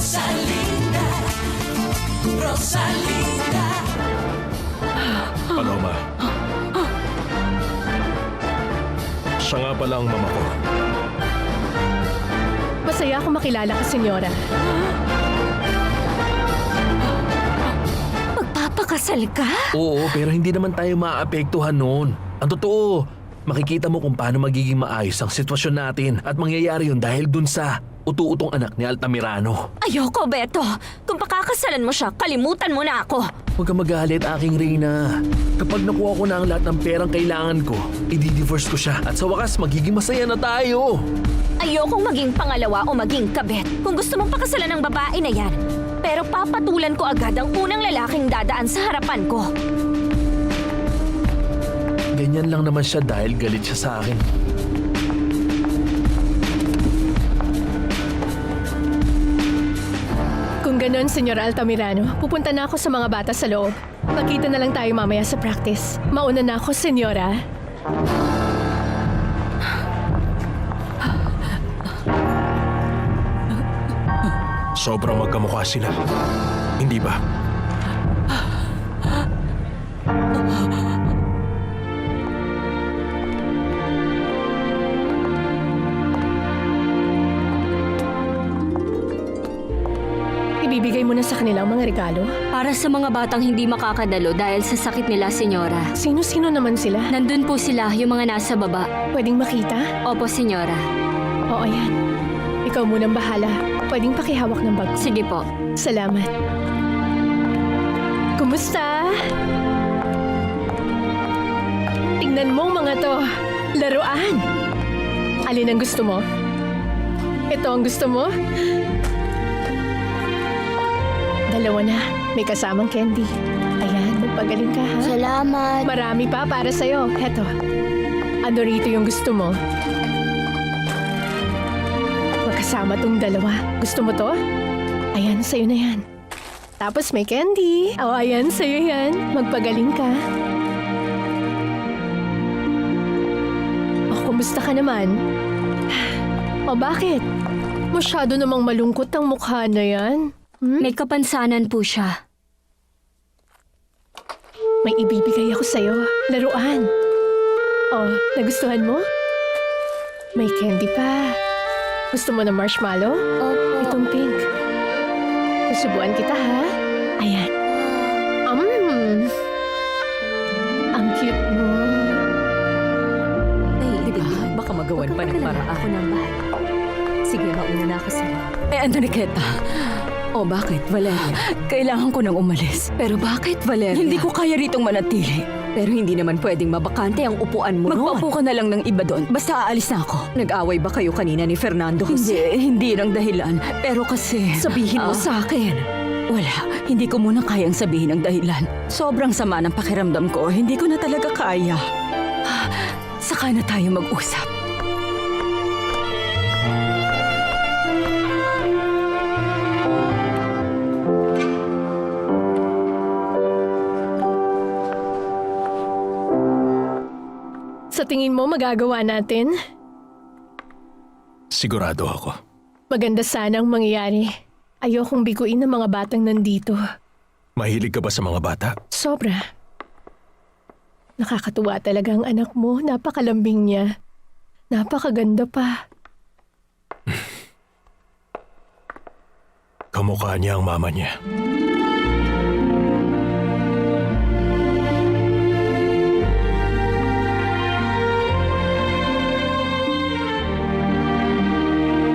Rosalinda, Rosalinda. Paloma. Siya nga pala ang mama ko. Masaya akong makilala ka, senyora. Magpapakasal ka? Oo, pero hindi naman tayo maaapektuhan noon. Ang totoo, makikita mo kung paano magiging maayos ang sitwasyon natin at mangyayari yun dahil dun sa utu-utong anak ni Altamirano. Ayoko, Beto. Kung pakakasalan mo siya, kalimutan mo na ako. Huwag kang magalit, aking Reyna. Kapag nakuha ko na ang lahat ng perang kailangan ko, i-divorce ko siya at sa wakas magiging masaya na tayo. Ayokong maging pangalawa o maging kabet. Kung gusto mong pakasalan ng babae na yan, pero papatulan ko agad ang unang lalaking dadaan sa harapan ko. Ganyan lang naman siya dahil galit siya sa akin. Kung ganon, Senyor Altamirano, pupunta na ako sa mga bata sa loob. Magkita na lang tayo mamaya sa practice. Mauna na ako, senyora. Sobrang magkamukha sila. Hindi ba? Ibibigay mo na sa kanila ang mga regalo? Para sa mga batang hindi makakadalo dahil sa sakit nila, senyora. Sino-sino naman sila? Nandun po sila, yung mga nasa baba. Pwedeng makita? Opo, senyora. Oo, yan. Ikaw munang bahala. Pwedeng pakihawak ng bag. Sige po. Salamat. Kumusta? Tingnan mo mga to. Laruan. Alin ang gusto mo? Ito ang gusto mo? Dalawa na. May kasamang candy. Ayan, magpagaling ka ha. Salamat. Marami pa para sa'yo. Eto. Ano rito yung gusto mo? Magkasama tong dalawa. Gusto mo to? Ayan, sa'yo na yan. Tapos may candy. O, ayan, sa'yo yan. Magpagaling ka. O, kumusta ka naman? O, bakit? Masyado namang malungkot ang mukha na yan. May kapansanan po siya. May ibibigay ako sa'yo. Laruan. Oh, nagustuhan mo? May candy pa. Gusto mo ng marshmallow? Opo. Itong pink. Susubuan kita, ha? Ayan. Ang cute mo. Diba? Baka magawan pa ng paraan. Ako ng bahay. Sige, mauna na ako sa'yo. Enriqueta. O bakit, Valeria? Kailangan ko nang umalis. Pero bakit, Valeria? Hindi ko kaya ritong manatili. Pero hindi naman pwedeng mabakante ang upuan mo noon. Magpaupo ka na lang ng iba doon. Basta aalis na ako. Nag-away ba kayo kanina ni Fernando Jose? Hindi ng dahilan. Pero kasi... Sabihin mo sa akin. Wala. Hindi ko muna kayang sabihin ang dahilan. Sobrang sama ng pakiramdam ko. Hindi ko na talaga kaya. Saka na tayo mag-usap. Sa tingin mo, magagawa natin? Sigurado ako. Maganda sana ang mangyayari. Ayokong biguin ng mga batang nandito. Mahilig ka ba sa mga bata? Sobra. Nakakatuwa talaga ang anak mo. Napakalambing niya. Napakaganda pa. Kamukha niya ang mama niya.